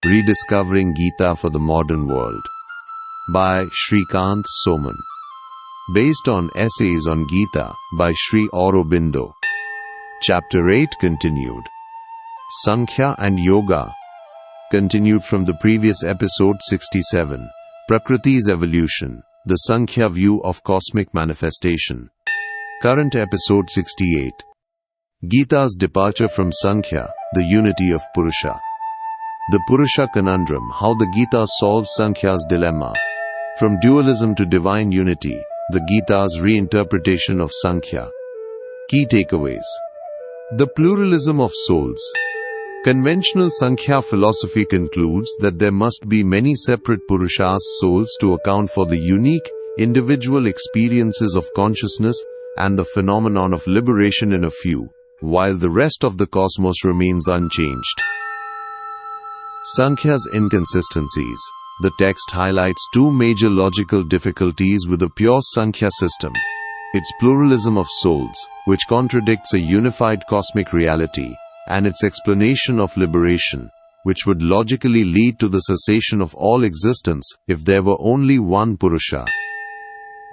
Rediscovering Gita for the Modern World by Shrikant Soman. Based on Essays on Gita by Sri Aurobindo. Chapter 8 continued. Sankhya and Yoga continued from the previous episode 67. Prakriti's evolution, the Sankhya view of cosmic manifestation. Current episode 68. Gita's departure from Sankhya, the unity of Purusha. The Purusha Conundrum, how the Gita solves Sankhya's dilemma. From dualism to divine unity, the Gita's reinterpretation of Sankhya. Key takeaways. The Pluralism of Souls. Conventional Sankhya philosophy concludes that there must be many separate Purushas souls to account for the unique, individual experiences of consciousness and the phenomenon of liberation in a few, while the rest of the cosmos remains unchanged. Sankhya's Inconsistencies. The text highlights two major logical difficulties with a pure Sankhya system. Its pluralism of souls, which contradicts a unified cosmic reality, and its explanation of liberation, which would logically lead to the cessation of all existence if there were only one Purusha.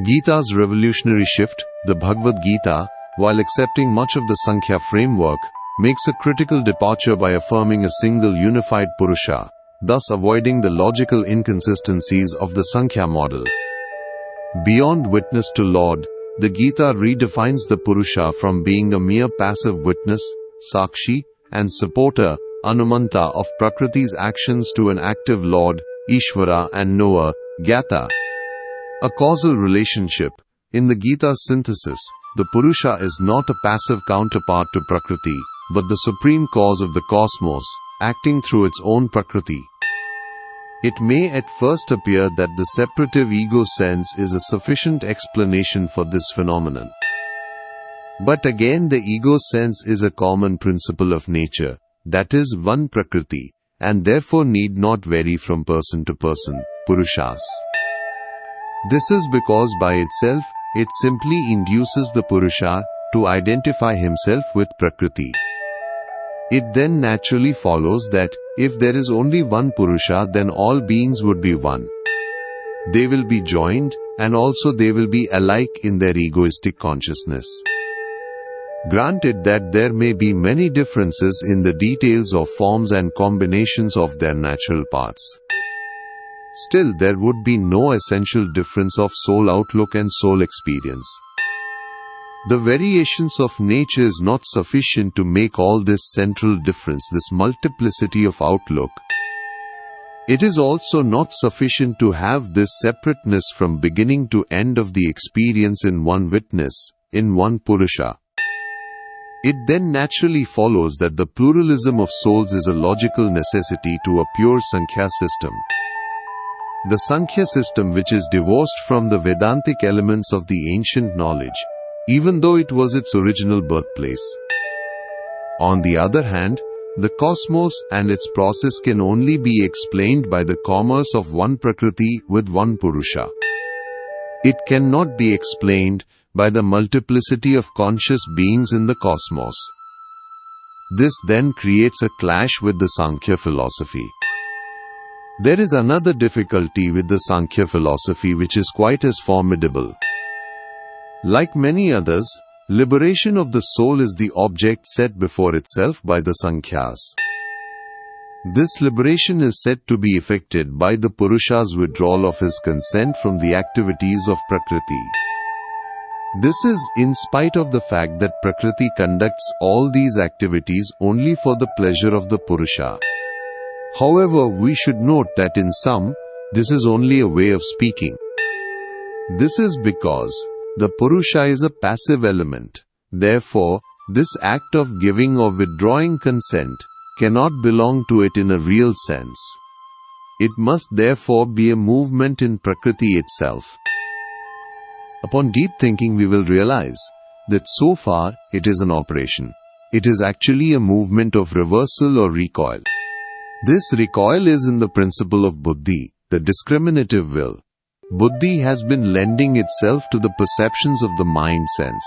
Gita's revolutionary shift, the Bhagavad Gita, while accepting much of the Sankhya framework, makes a critical departure by affirming a single unified Purusha, thus avoiding the logical inconsistencies of the Sankhya model. Beyond witness to Lord, the Gita redefines the Purusha from being a mere passive witness, Sakshi, and supporter, Anumanta, of Prakriti's actions to an active Lord, Ishvara, and knower, Gyata. A causal relationship. In the Gita's synthesis, the Purusha is not a passive counterpart to Prakriti, but the supreme cause of the cosmos, acting through its own Prakriti. It may at first appear that the separative ego sense is a sufficient explanation for this phenomenon. But again, the ego sense is a common principle of nature, that is, one Prakriti, and therefore need not vary from person to person, Purushas. This is because by itself, it simply induces the Purusha to identify himself with Prakriti. It then naturally follows that, if there is only one Purusha, then all beings would be one. They will be joined, and also they will be alike in their egoistic consciousness. Granted that there may be many differences in the details of forms and combinations of their natural parts. Still, there would be no essential difference of soul outlook and soul experience. The variations of nature is not sufficient to make all this central difference, this multiplicity of outlook. It is also not sufficient to have this separateness from beginning to end of the experience in one witness, in one Purusha. It then naturally follows that the pluralism of souls is a logical necessity to a pure Sankhya system. The Sankhya system, which is divorced from the Vedantic elements of the ancient knowledge, even though it was its original birthplace. On the other hand, the cosmos and its process can only be explained by the commerce of one Prakriti with one Purusha. It cannot be explained by the multiplicity of conscious beings in the cosmos. This then creates a clash with the Sankhya philosophy. There is another difficulty with the Sankhya philosophy which is quite as formidable. Like many others, liberation of the soul is the object set before itself by the Sankhyas. This liberation is said to be effected by the Purusha's withdrawal of his consent from the activities of Prakriti. This is in spite of the fact that Prakriti conducts all these activities only for the pleasure of the Purusha. However, we should note that in sum, this is only a way of speaking. This is because the Purusha is a passive element. Therefore, this act of giving or withdrawing consent cannot belong to it in a real sense. It must therefore be a movement in Prakriti itself. Upon deep thinking, we will realize that so far it is an operation. It is actually a movement of reversal or recoil. This recoil is in the principle of buddhi, the discriminative will. Buddhi has been lending itself to the perceptions of the mind sense.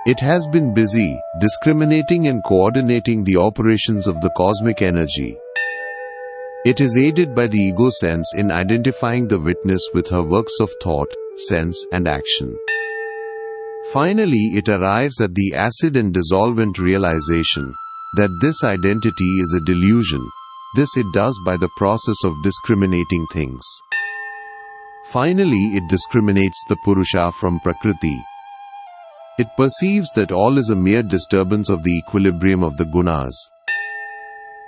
It has been busy discriminating and coordinating the operations of the cosmic energy. It is aided by the ego sense in identifying the witness with her works of thought, sense, and action. Finally, it arrives at the acid and dissolvent realization that this identity is a delusion. This it does by the process of discriminating things. Finally, it discriminates the Purusha from Prakriti. It perceives that all is a mere disturbance of the equilibrium of the gunas.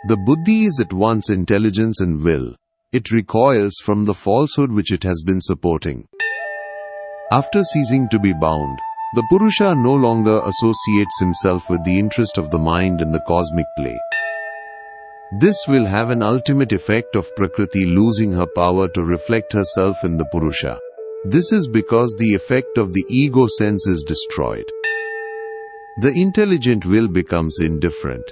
The buddhi is at once intelligence and will. It recoils from the falsehood which it has been supporting. After ceasing to be bound, the Purusha no longer associates himself with the interest of the mind in the cosmic play. This will have an ultimate effect of Prakriti losing her power to reflect herself in the Purusha. This is because the effect of the ego sense is destroyed. The intelligent will becomes indifferent.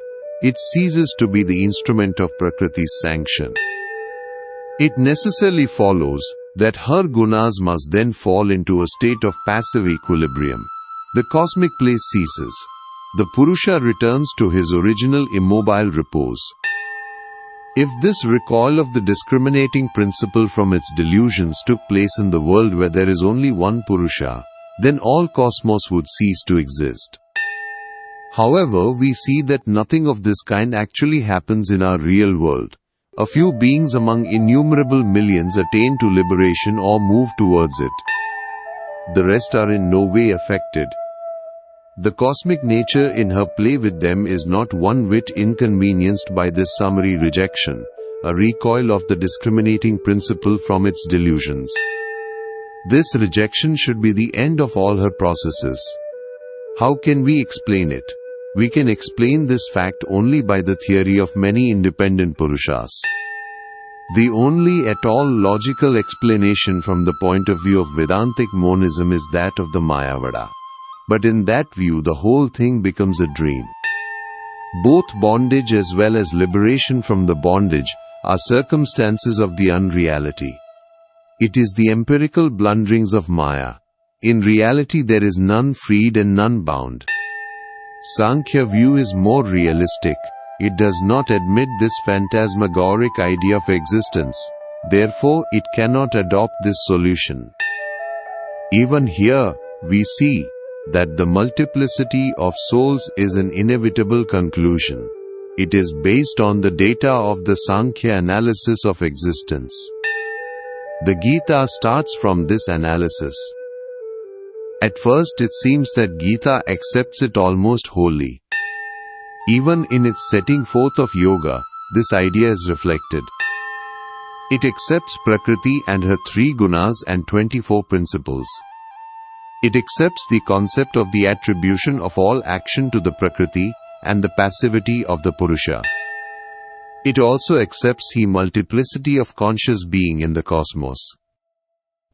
It ceases to be the instrument of Prakriti's sanction. It necessarily follows that her gunas must then fall into a state of passive equilibrium. The cosmic play ceases. The Purusha returns to his original immobile repose. If this recoil of the discriminating principle from its delusions took place in the world where there is only one Purusha, then all cosmos would cease to exist. However, we see that nothing of this kind actually happens in our real world. A few beings among innumerable millions attain to liberation or move towards it. The rest are in no way affected. The cosmic nature in her play with them is not one whit inconvenienced by this summary rejection, a recoil of the discriminating principle from its delusions. This rejection should be the end of all her processes. How can we explain it? We can explain this fact only by the theory of many independent Purushas. The only at all logical explanation from the point of view of Vedantic monism is that of the Mayavada. But in that view, the whole thing becomes a dream. Both bondage as well as liberation from the bondage are circumstances of the unreality. It is the empirical blunderings of Maya. In reality, there is none freed and none bound. Sankhya view is more realistic. It does not admit this phantasmagoric idea of existence. Therefore, it cannot adopt this solution. Even here, we see that the multiplicity of souls is an inevitable conclusion. It is based on the data of the Sankhya analysis of existence. The Gita starts from this analysis. At first it seems that Gita accepts it almost wholly. Even in its setting forth of yoga, this idea is reflected. It accepts Prakriti and her 3 gunas and 24 principles. It accepts the concept of the attribution of all action to the Prakriti and the passivity of the Purusha. It also accepts the multiplicity of conscious being in the cosmos.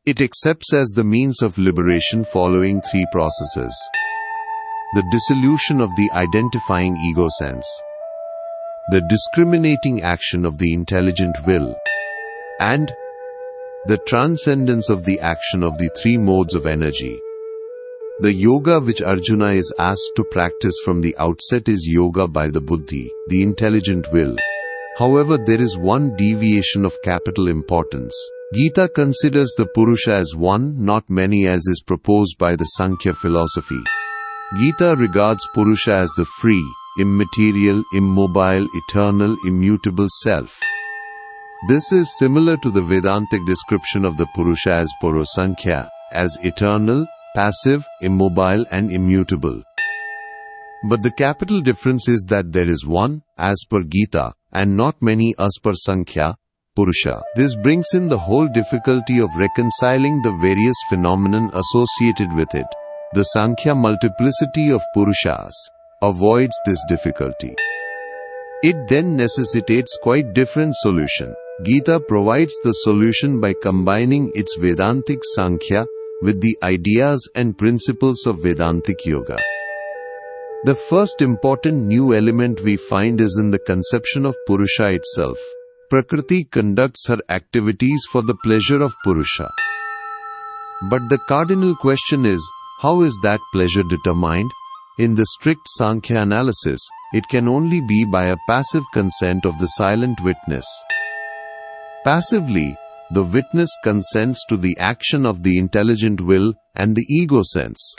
It accepts as the means of liberation following 3 processes: the dissolution of the identifying ego sense, the discriminating action of the intelligent will, and the transcendence of the action of the 3 modes of energy. The yoga which Arjuna is asked to practice from the outset is yoga by the buddhi, the intelligent will. However, there is one deviation of capital importance. Gita considers the Purusha as one, not many, as is proposed by the Sankhya philosophy. Gita regards Purusha as the free, immaterial, immobile, eternal, immutable self. This is similar to the Vedantic description of the Purusha as Purusankhya, as eternal, passive, immobile, and immutable. But the capital difference is that there is one, as per Gita, and not many as per Sankhya, Purusha. This brings in the whole difficulty of reconciling the various phenomena associated with it. The Sankhya multiplicity of Purushas avoids this difficulty. It then necessitates quite different solution. Gita provides the solution by combining its Vedantic Sankhya with the ideas and principles of Vedantic Yoga. The first important new element we find is in the conception of Purusha itself. Prakriti conducts her activities for the pleasure of Purusha. But the cardinal question is, how is that pleasure determined? In the strict Sankhya analysis, it can only be by a passive consent of the silent witness. Passively, the witness consents to the action of the intelligent will and the ego sense.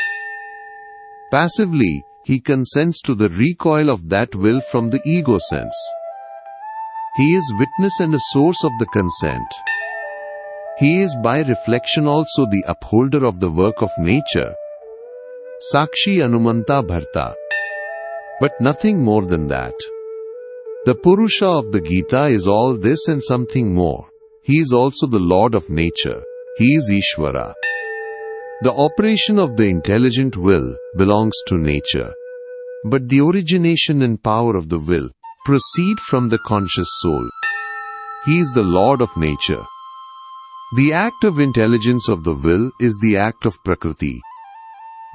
Passively, he consents to the recoil of that will from the ego sense. He is witness and a source of the consent. He is by reflection also the upholder of the work of nature. Sakshi Anumanta Bharta. But nothing more than that. The Purusha of the Gita is all this and something more. He is also the Lord of nature. He is Ishvara. The operation of the intelligent will belongs to nature. But the origination and power of the will proceed from the conscious soul. He is the Lord of nature. The act of intelligence of the will is the act of Prakriti.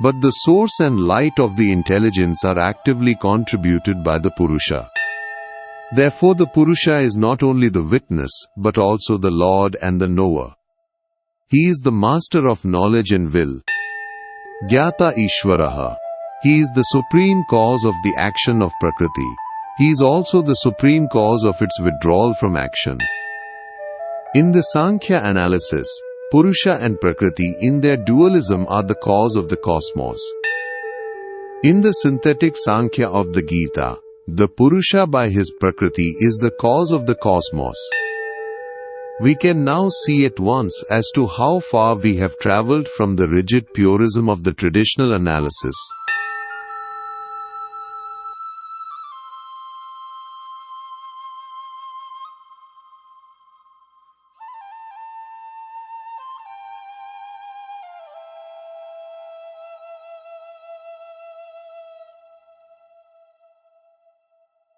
But the source and light of the intelligence are actively contributed by the Purusha. Therefore the Purusha is not only the witness, but also the Lord and the knower. He is the master of knowledge and will. Gyata Ishvaraha. He is the supreme cause of the action of Prakriti. He is also the supreme cause of its withdrawal from action. In the Sankhya analysis, Purusha and Prakriti in their dualism are the cause of the cosmos. In the synthetic Sankhya of the Gita, the Purusha by his Prakriti is the cause of the cosmos. We can now see at once as to how far we have travelled from the rigid purism of the traditional analysis.